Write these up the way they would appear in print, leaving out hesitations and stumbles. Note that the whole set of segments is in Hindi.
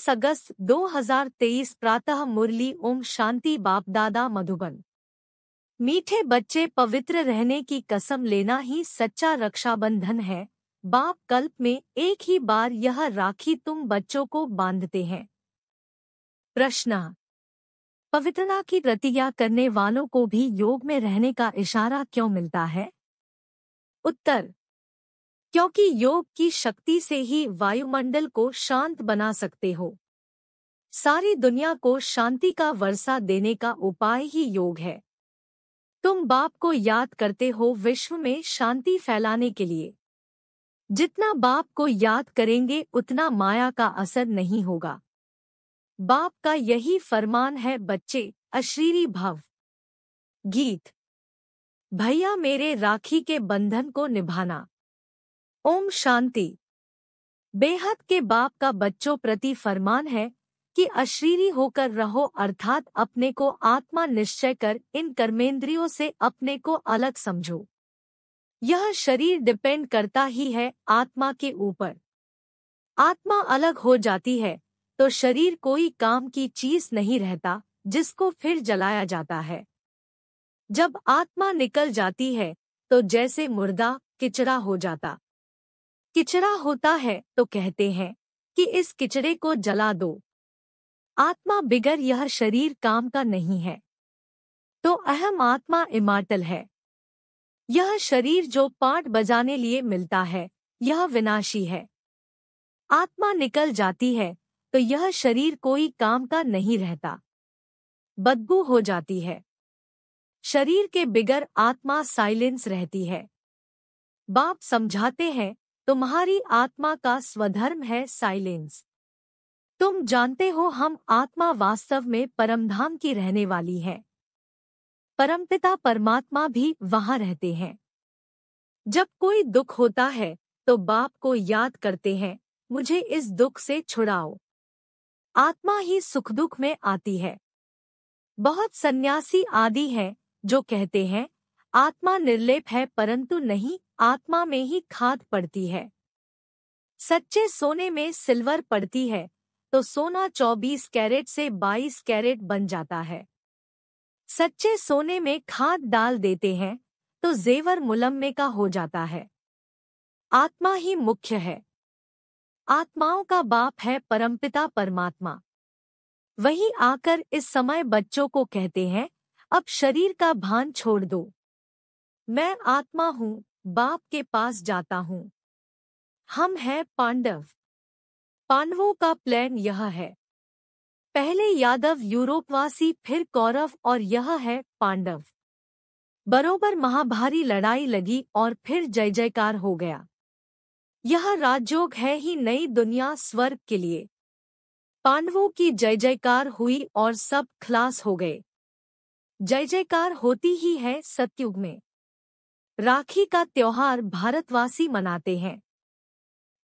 10 अगस्त 2023 प्रातः मुरली ओम शांति बाप दादा मधुबन। मीठे बच्चे, पवित्र रहने की कसम लेना ही सच्चा रक्षाबंधन है। बाप कल्प में एक ही बार यह राखी तुम बच्चों को बांधते हैं। प्रश्न: पवित्रता की प्रतिज्ञा करने वालों को भी योग में रहने का इशारा क्यों मिलता है? उत्तर: क्योंकि योग की शक्ति से ही वायुमंडल को शांत बना सकते हो। सारी दुनिया को शांति का वर्षा देने का उपाय ही योग है। तुम बाप को याद करते हो विश्व में शांति फैलाने के लिए। जितना बाप को याद करेंगे उतना माया का असर नहीं होगा। बाप का यही फरमान है, बच्चे अशरीरी भव। गीत। भैया मेरे राखी के बंधन को निभाना। ओम शांति। बेहद के बाप का बच्चों प्रति फरमान है कि अशरीरी होकर रहो, अर्थात अपने को आत्मा निश्चय कर इन कर्मेंद्रियों से अपने को अलग समझो। यह शरीर डिपेंड करता ही है आत्मा के ऊपर। आत्मा अलग हो जाती है तो शरीर कोई काम की चीज नहीं रहता, जिसको फिर जलाया जाता है। जब आत्मा निकल जाती है तो जैसे मुर्दा किचड़ा हो जाता। किचड़ा होता है तो कहते हैं कि इस किचड़े को जला दो। आत्मा बिगर यह शरीर काम का नहीं है। तो अहम आत्मा इमार्टल है। यह शरीर जो पाठ बजाने लिए मिलता है, यह विनाशी है। आत्मा निकल जाती है तो यह शरीर कोई काम का नहीं रहता, बदबू हो जाती है। शरीर के बिगर आत्मा साइलेंस रहती है। बाप समझाते हैं, तुम्हारी आत्मा का स्वधर्म है साइलेंस। तुम जानते हो हम आत्मा वास्तव में परमधाम की रहने वाली है। परमपिता परमात्मा भी वहाँ रहते हैं। जब कोई दुख होता है तो बाप को याद करते हैं, मुझे इस दुख से छुड़ाओ। आत्मा ही सुख दुख में आती है। बहुत सन्यासी आदि हैं जो कहते हैं आत्मा निर्लेप है, परंतु नहीं, आत्मा में ही खाद पड़ती है। सच्चे सोने में सिल्वर पड़ती है तो सोना 24 कैरेट से 22 कैरेट बन जाता है। सच्चे सोने में खाद डाल देते हैं तो जेवर मुलम्मे का हो जाता है। आत्मा ही मुख्य है। आत्माओं का बाप है परमपिता परमात्मा। वही आकर इस समय बच्चों को कहते हैं, अब शरीर का भान छोड़ दो। मैं आत्मा हूँ, बाप के पास जाता हूँ। हम हैं पांडव। पांडवों का प्लान यह है, पहले यादव यूरोपवासी, फिर कौरव और यह है पांडव। बरोबर महाभारी लड़ाई लगी और फिर जय जयकार हो गया। यह राजयोग है ही नई दुनिया स्वर्ग के लिए। पांडवों की जय जयकार हुई और सब खलास हो गए। जय जयकार होती ही है सतयुग में। राखी का त्योहार भारतवासी मनाते हैं।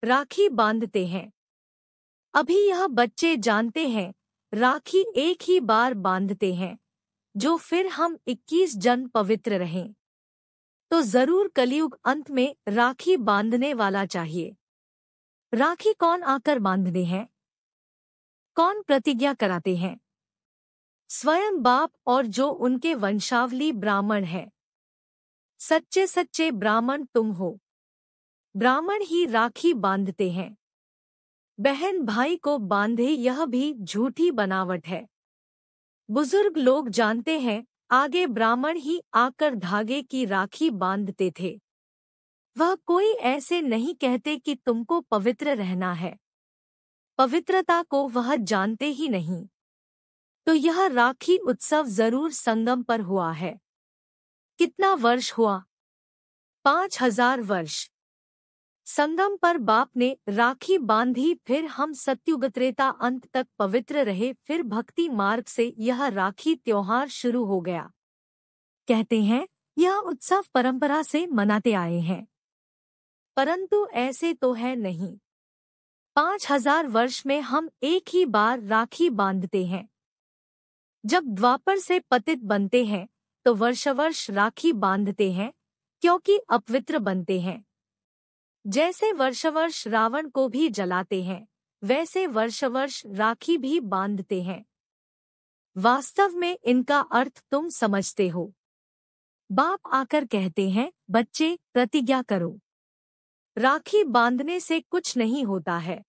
राखी बांधते हैं। अभी यह बच्चे जानते हैं राखी एक ही बार बांधते हैं, जो फिर हम 21 जन्म पवित्र रहें। तो जरूर कलयुग अंत में राखी बांधने वाला चाहिए। राखी कौन आकर बांधते हैं? कौन प्रतिज्ञा कराते हैं? स्वयं बाप और जो उनके वंशावली ब्राह्मण है। सच्चे सच्चे ब्राह्मण तुम हो। ब्राह्मण ही राखी बांधते हैं। बहन भाई को बांधे यह भी झूठी बनावट है। बुजुर्ग लोग जानते हैं, आगे ब्राह्मण ही आकर धागे की राखी बांधते थे। वह कोई ऐसे नहीं कहते कि तुमको पवित्र रहना है। पवित्रता को वह जानते ही नहीं। तो यह राखी उत्सव जरूर संगम पर हुआ है। कितना वर्ष हुआ? 5000 वर्ष। संगम पर बाप ने राखी बांधी, फिर हम सत्युग त्रेता अंत तक पवित्र रहे, फिर भक्ति मार्ग से यह राखी त्योहार शुरू हो गया। कहते हैं यह उत्सव परंपरा से मनाते आए हैं, परंतु ऐसे तो है नहीं। 5000 वर्ष में हम एक ही बार राखी बांधते हैं। जब द्वापर से पतित बनते हैं तो वर्ष वर्ष राखी बांधते हैं, क्योंकि अपवित्र बनते हैं। जैसे वर्ष वर्ष रावण को भी जलाते हैं, वैसे वर्ष वर्ष राखी भी बांधते हैं। वास्तव में इनका अर्थ तुम समझते हो। बाप आकर कहते हैं, बच्चे प्रतिज्ञा करो। राखी बांधने से कुछ नहीं होता है।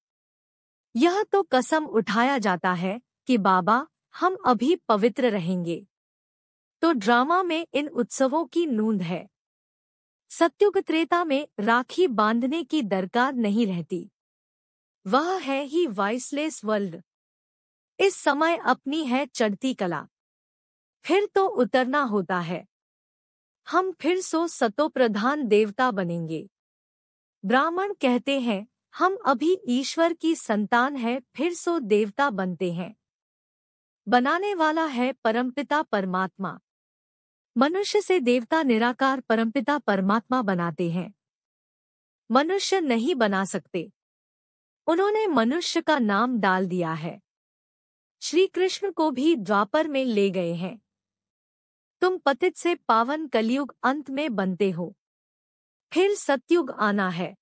यह तो कसम उठाया जाता है कि बाबा हम अभी पवित्र रहेंगे। तो ड्रामा में इन उत्सवों की नूंद है। सत्युग त्रेता में राखी बांधने की दरकार नहीं रहती। वह है ही वॉइसलेस वर्ल्ड। इस समय अपनी है चढ़ती कला। फिर तो उतरना होता है। हम फिर सतो प्रधान देवता बनेंगे। ब्राह्मण कहते हैं हम अभी ईश्वर की संतान है, फिर देवता बनते हैं। बनाने वाला है परमपिता परमात्मा। मनुष्य से देवता निराकार परमपिता परमात्मा बनाते हैं। मनुष्य नहीं बना सकते। उन्होंने मनुष्य का नाम डाल दिया है। श्री कृष्ण को भी द्वापर में ले गए हैं। तुम पतित से पावन कलयुग अंत में बनते हो। फिर सतयुग आना है।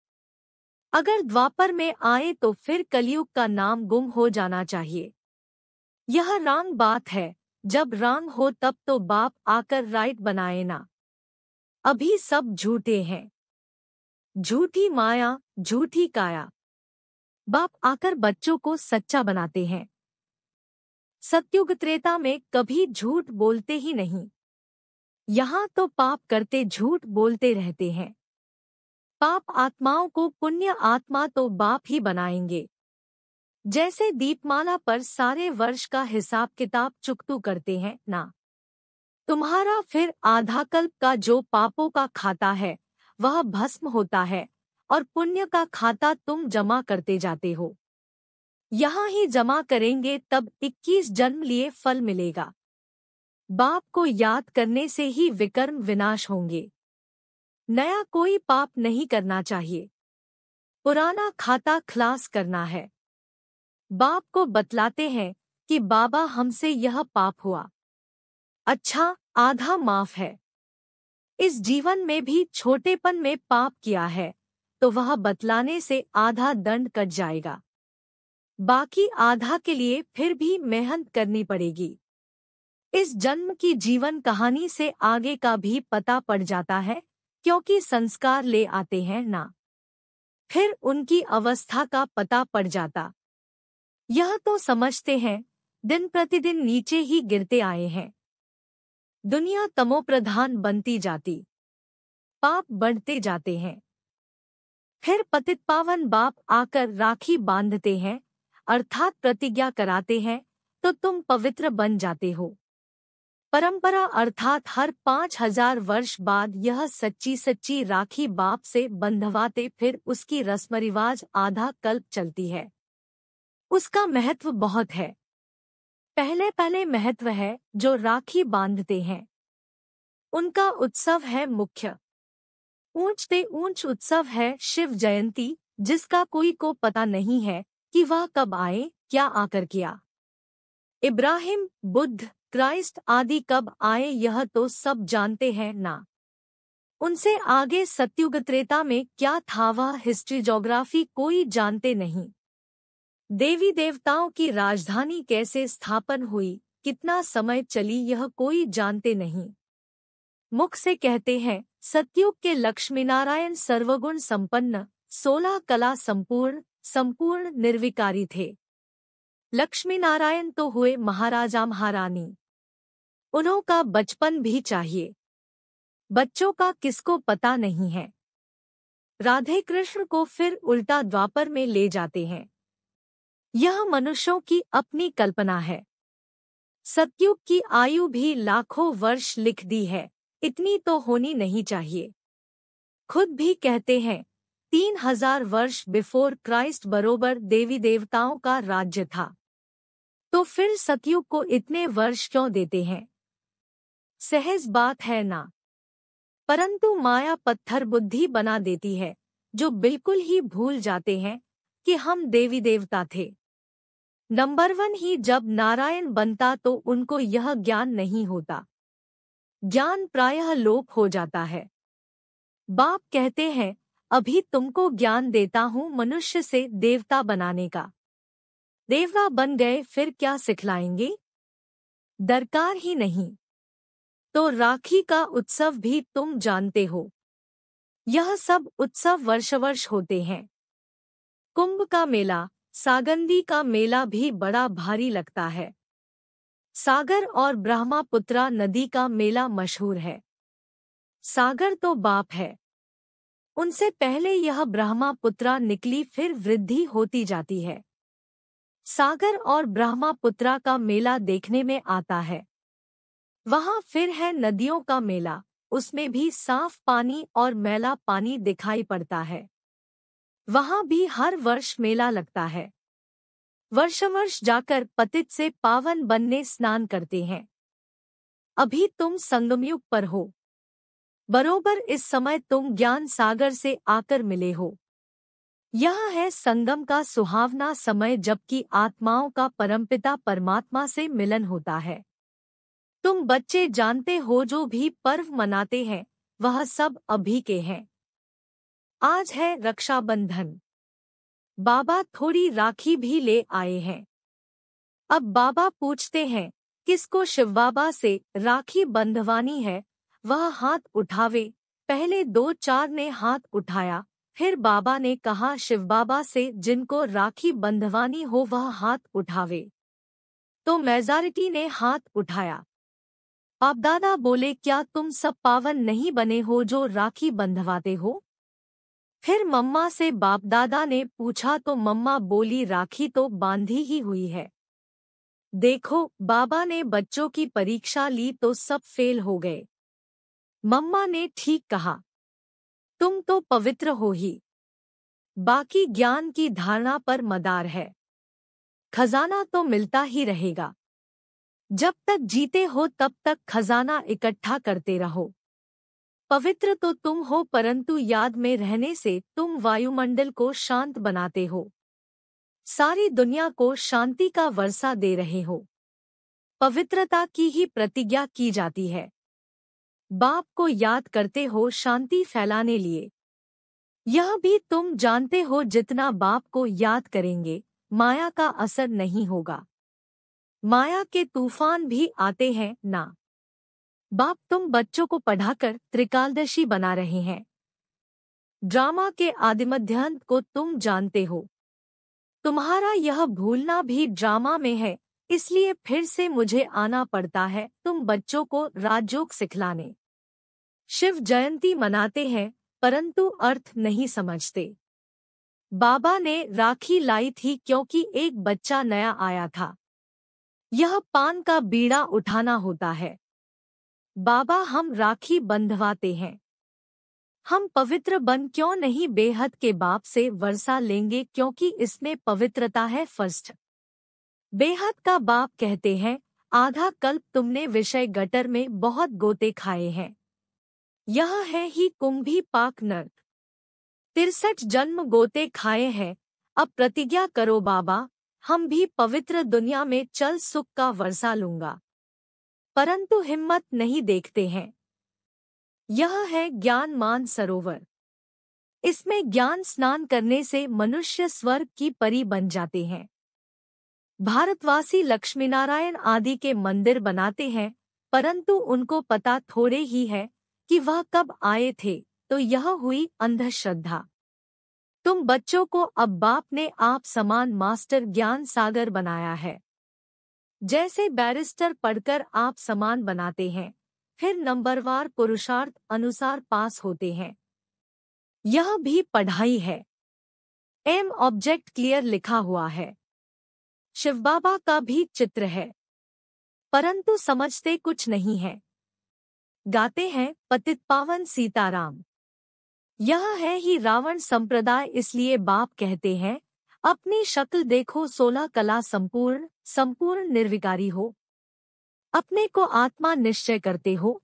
अगर द्वापर में आए तो फिर कलयुग का नाम गुम हो जाना चाहिए। यह रॉन्ग बात है। जब रॉन्ग हो तब तो बाप आकर राइट बनाए ना। अभी सब झूठे हैं। झूठी माया, झूठी काया। बाप आकर बच्चों को सच्चा बनाते हैं। सत्युग त्रेता में कभी झूठ बोलते ही नहीं। यहाँ तो पाप करते झूठ बोलते रहते हैं। पाप आत्माओं को पुण्य आत्मा तो बाप ही बनाएंगे। जैसे दीपमाला पर सारे वर्ष का हिसाब किताब चुकतू करते हैं ना। तुम्हारा फिर आधा कल्प का जो पापों का खाता है वह भस्म होता है और पुण्य का खाता तुम जमा करते जाते हो। यहाँ ही जमा करेंगे तब 21 जन्म लिए फल मिलेगा। बाप को याद करने से ही विकर्म विनाश होंगे। नया कोई पाप नहीं करना चाहिए। पुराना खाता खलास करना है। बाप को बतलाते हैं कि बाबा हमसे यह पाप हुआ। अच्छा, आधा माफ है। इस जीवन में भी छोटेपन में पाप किया है तो वह बतलाने से आधा दंड कट जाएगा। बाकी आधा के लिए फिर भी मेहनत करनी पड़ेगी। इस जन्म की जीवन कहानी से आगे का भी पता पड़ जाता है, क्योंकि संस्कार ले आते हैं ना। फिर उनकी अवस्था का पता पड़ जाता। यह तो समझते हैं दिन प्रतिदिन नीचे ही गिरते आए हैं। दुनिया तमोप्रधान बनती जाती, पाप बढ़ते जाते हैं। फिर पतित पावन बाप आकर राखी बांधते हैं, अर्थात प्रतिज्ञा कराते हैं, तो तुम पवित्र बन जाते हो। परंपरा अर्थात हर 5000 वर्ष बाद यह सच्ची सच्ची राखी बाप से बंधवाते, फिर उसकी रस्म रिवाज आधा कल्प चलती है। उसका महत्व बहुत है। पहले महत्व है जो राखी बांधते हैं। उनका उत्सव है मुख्य। ऊंच से ऊंच उत्सव है शिव जयंती, जिसका कोई को पता नहीं है कि वह कब आए, क्या आकर किया। इब्राहिम, बुद्ध, क्राइस्ट आदि कब आए यह तो सब जानते हैं ना। उनसे आगे सत्युग त्रेता में क्या था वह हिस्ट्री ज्योग्राफी कोई जानते नहीं। देवी देवताओं की राजधानी कैसे स्थापन हुई, कितना समय चली यह कोई जानते नहीं। मुख से कहते हैं सतयुग के लक्ष्मीनारायण सर्वगुण संपन्न, 16 कला संपूर्ण निर्विकारी थे। लक्ष्मीनारायण तो हुए महाराजा महारानी। उन्हों का बचपन भी चाहिए। बच्चों का किसको पता नहीं है। राधे कृष्ण को फिर उल्टा द्वापर में ले जाते हैं। यह मनुष्यों की अपनी कल्पना है। सतयुग की आयु भी लाखों वर्ष लिख दी है, इतनी तो होनी नहीं चाहिए। खुद भी कहते हैं 3000 वर्ष बिफोर क्राइस्ट बरोबर देवी देवताओं का राज्य था। तो फिर सतयुग को इतने वर्ष क्यों देते हैं? सहज बात है ना। परंतु माया पत्थर बुद्धि बना देती है, जो बिल्कुल ही भूल जाते हैं कि हम देवी देवता थे। नंबर 1 ही जब नारायण बनता तो उनको यह ज्ञान नहीं होता। ज्ञान प्रायः लोप हो जाता है। बाप कहते हैं अभी तुमको ज्ञान देता हूँ मनुष्य से देवता बनाने का। देवरा बन गए फिर क्या सिखलाएंगे? दरकार ही नहीं। तो राखी का उत्सव भी तुम जानते हो। यह सब उत्सव वर्ष होते हैं। कुंभ का मेला, सागंदी का मेला भी बड़ा भारी लगता है। सागर और ब्रह्मपुत्रा नदी का मेला मशहूर है। सागर तो बाप है, उनसे पहले यह ब्रह्मपुत्रा निकली फिर वृद्धि होती जाती है। सागर और ब्रह्मपुत्रा का मेला देखने में आता है। वहाँ फिर है नदियों का मेला, उसमें भी साफ पानी और मैला पानी दिखाई पड़ता है। वहाँ भी हर वर्ष मेला लगता है। वर्ष जाकर पतित से पावन बनने स्नान करते हैं। अभी तुम संगमयुग पर हो। बरोबर इस समय तुम ज्ञान सागर से आकर मिले हो। यह है संगम का सुहावना समय जबकि आत्माओं का परमपिता परमात्मा से मिलन होता है। तुम बच्चे जानते हो जो भी पर्व मनाते हैं वह सब अभी के हैं। आज है रक्षाबंधन। बाबा थोड़ी राखी भी ले आए हैं। अब बाबा पूछते हैं किसको शिव बाबा से राखी बंधवानी है वह हाथ उठावे। पहले 2-4 ने हाथ उठाया, फिर बाबा ने कहा शिव बाबा से जिनको राखी बंधवानी हो वह हाथ उठावे। तो मेजॉरिटी ने हाथ उठाया। बाप दादा बोले क्या तुम सब पावन नहीं बने हो जो राखी बंधवाते हो? फिर मम्मा से बाप दादा ने पूछा तो मम्मा बोली राखी तो बांधी ही हुई है। देखो बाबा ने बच्चों की परीक्षा ली तो सब फेल हो गए। मम्मा ने ठीक कहा, तुम तो पवित्र हो ही। बाकी ज्ञान की धारणा पर मदार है। खजाना तो मिलता ही रहेगा। जब तक जीते हो तब तक खजाना इकट्ठा करते रहो। पवित्र तो तुम हो परंतु याद में रहने से तुम वायुमंडल को शांत बनाते हो। सारी दुनिया को शांति का वर्षा दे रहे हो। पवित्रता की ही प्रतिज्ञा की जाती है। बाप को याद करते हो शांति फैलाने लिए। यह भी तुम जानते हो जितना बाप को याद करेंगे माया का असर नहीं होगा। माया के तूफान भी आते हैं ना। बाप तुम बच्चों को पढ़ाकर त्रिकालदर्शी बना रहे हैं। ड्रामा के आदिमध्यांत को तुम जानते हो। तुम्हारा यह भूलना भी ड्रामा में है, इसलिए फिर से मुझे आना पड़ता है तुम बच्चों को राजयोग सिखलाने। शिव जयंती मनाते हैं परंतु अर्थ नहीं समझते। बाबा ने राखी लाई थी क्योंकि एक बच्चा नया आया था। यह पान का बीड़ा उठाना होता है। बाबा हम राखी बंधवाते हैं। हम पवित्र बन क्यों नहीं बेहद के बाप से वर्षा लेंगे क्योंकि इसमें पवित्रता है फर्स्ट। बेहद का बाप कहते हैं आधा कल्प तुमने विषय गटर में बहुत गोते खाए हैं। यह है ही कुंभी पाक नर्क। 63 जन्म गोते खाए हैं। अब प्रतिज्ञा करो बाबा हम भी पवित्र दुनिया में चल सुख का वर्षा लूंगा। परंतु हिम्मत नहीं देखते हैं। यह है ज्ञान मान सरोवर। इसमें ज्ञान स्नान करने से मनुष्य स्वर्ग की परी बन जाते हैं। भारतवासी लक्ष्मीनारायण आदि के मंदिर बनाते हैं परंतु उनको पता थोड़े ही है कि वह कब आए थे, तो यह हुई अंधश्रद्धा। तुम बच्चों को अब बाप ने आप समान मास्टर ज्ञान सागर बनाया है। जैसे बैरिस्टर पढ़कर आप समान बनाते हैं, फिर नंबरवार पुरुषार्थ अनुसार पास होते हैं। यह भी पढ़ाई है। एम ऑब्जेक्ट क्लियर लिखा हुआ है। शिव बाबा का भी चित्र है परंतु समझते कुछ नहीं है। गाते हैं पतित पावन सीताराम। यह है ही रावण संप्रदाय, इसलिए बाप कहते हैं अपनी शक्ल देखो 16 कला संपूर्ण निर्विकारी हो। अपने को आत्मा निश्चय करते हो।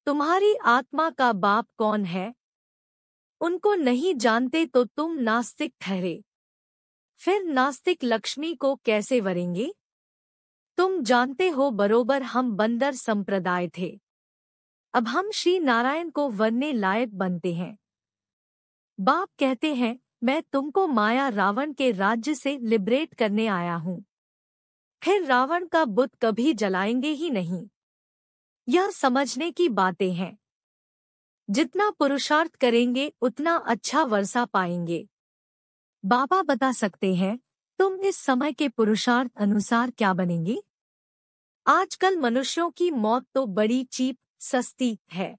तुम्हारी आत्मा का बाप कौन है उनको नहीं जानते तो तुम नास्तिक ठहरे। फिर नास्तिक लक्ष्मी को कैसे वरेंगे? तुम जानते हो बरोबर हम बंदर संप्रदाय थे। अब हम श्री नारायण को वरने लायक बनते हैं। बाप कहते हैं मैं तुमको माया रावण के राज्य से लिबरेट करने आया हूँ। फिर रावण का बुत कभी जलाएंगे ही नहीं। यह समझने की बातें हैं। जितना पुरुषार्थ करेंगे उतना अच्छा वर्षा पाएंगे। बाबा बता सकते हैं तुम इस समय के पुरुषार्थ अनुसार क्या बनेंगे। आजकल मनुष्यों की मौत तो बड़ी चीप सस्ती है।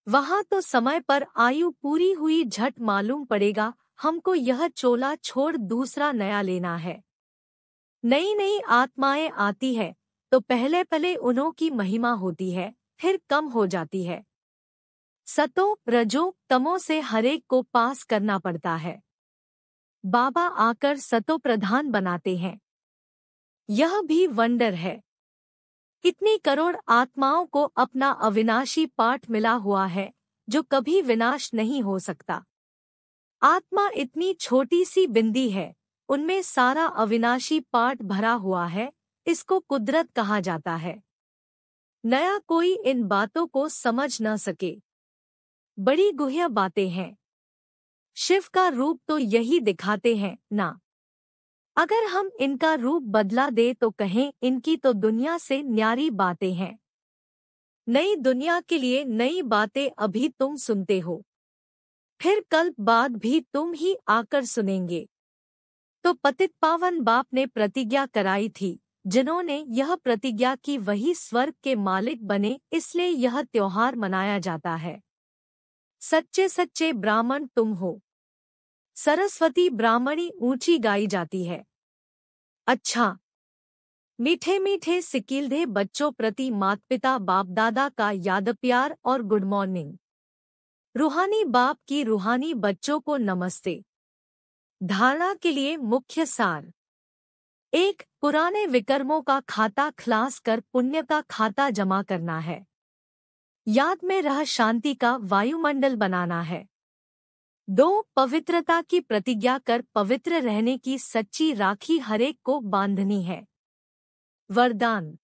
वहां तो समय पर आयु पूरी हुई झट मालूम पड़ेगा। हमको यह चोला छोड़ दूसरा नया लेना है। नई नई आत्माएं आती है तो पहले पहले उन्हों की महिमा होती है, फिर कम हो जाती है। सतो रजो तमो से हरेक को पास करना पड़ता है। बाबा आकर सतो प्रधान बनाते हैं। यह भी वंडर है। इतनी करोड़ आत्माओं को अपना अविनाशी पाठ मिला हुआ है जो कभी विनाश नहीं हो सकता। आत्मा इतनी छोटी सी बिंदी है, उनमें सारा अविनाशी पाठ भरा हुआ है। इसको कुदरत कहा जाता है। नया कोई इन बातों को समझ न सके। बड़ी गुह्य बातें हैं। शिव का रूप तो यही दिखाते हैं ना। अगर हम इनका रूप बदला दे तो कहें इनकी तो दुनिया से न्यारी बातें हैं। नई दुनिया के लिए नई बातें अभी तुम सुनते हो, फिर कल बाद भी तुम ही आकर सुनेंगे। तो पतित पावन बाप ने प्रतिज्ञा कराई थी। जिन्होंने यह प्रतिज्ञा की वही स्वर्ग के मालिक बने, इसलिए यह त्योहार मनाया जाता है। सच्चे सच्चे ब्राह्मण तुम हो। सरस्वती ब्राह्मणी ऊंची गाई जाती है। अच्छा, मीठे मीठे सिकीलधे बच्चों प्रति माता पिता बाप दादा का याद प्यार और गुड मॉर्निंग। रूहानी बाप की रूहानी बच्चों को नमस्ते। धारणा के लिए मुख्य सार। 1. पुराने विकर्मों का खाता खलास कर पुण्य का खाता जमा करना है। याद में रह शांति का वायुमंडल बनाना है। 2. पवित्रता की प्रतिज्ञा कर पवित्र रहने की सच्ची राखी हरेक को बांधनी है। वरदान।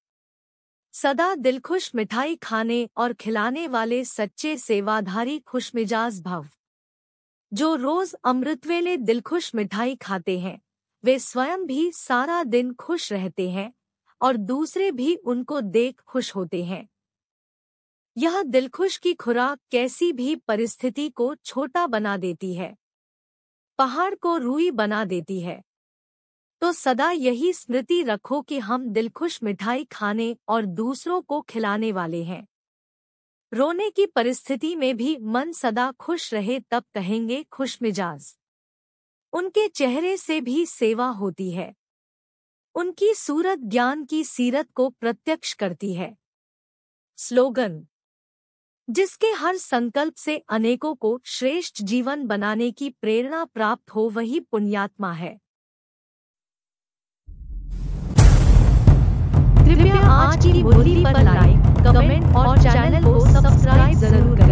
सदा दिलखुश मिठाई खाने और खिलाने वाले सच्चे सेवाधारी खुशमिजाज भव। जो रोज अमृतवेले दिलखुश मिठाई खाते हैं वे स्वयं भी सारा दिन खुश रहते हैं और दूसरे भी उनको देख खुश होते हैं। यह दिलखुश की खुराक कैसी भी परिस्थिति को छोटा बना देती है, पहाड़ को रूई बना देती है। तो सदा यही स्मृति रखो कि हम दिलखुश मिठाई खाने और दूसरों को खिलाने वाले हैं। रोने की परिस्थिति में भी मन सदा खुश रहे तब कहेंगे खुशमिजाज। उनके चेहरे से भी सेवा होती है। उनकी सूरत ज्ञान की सीरत को प्रत्यक्ष करती है। स्लोगन। जिसके हर संकल्प से अनेकों को श्रेष्ठ जीवन बनाने की प्रेरणा प्राप्त हो वही पुण्यात्मा है। कृपया आज की मुरली पर लाइक, कमेंट और चैनल को सब्सक्राइब जरूर करें।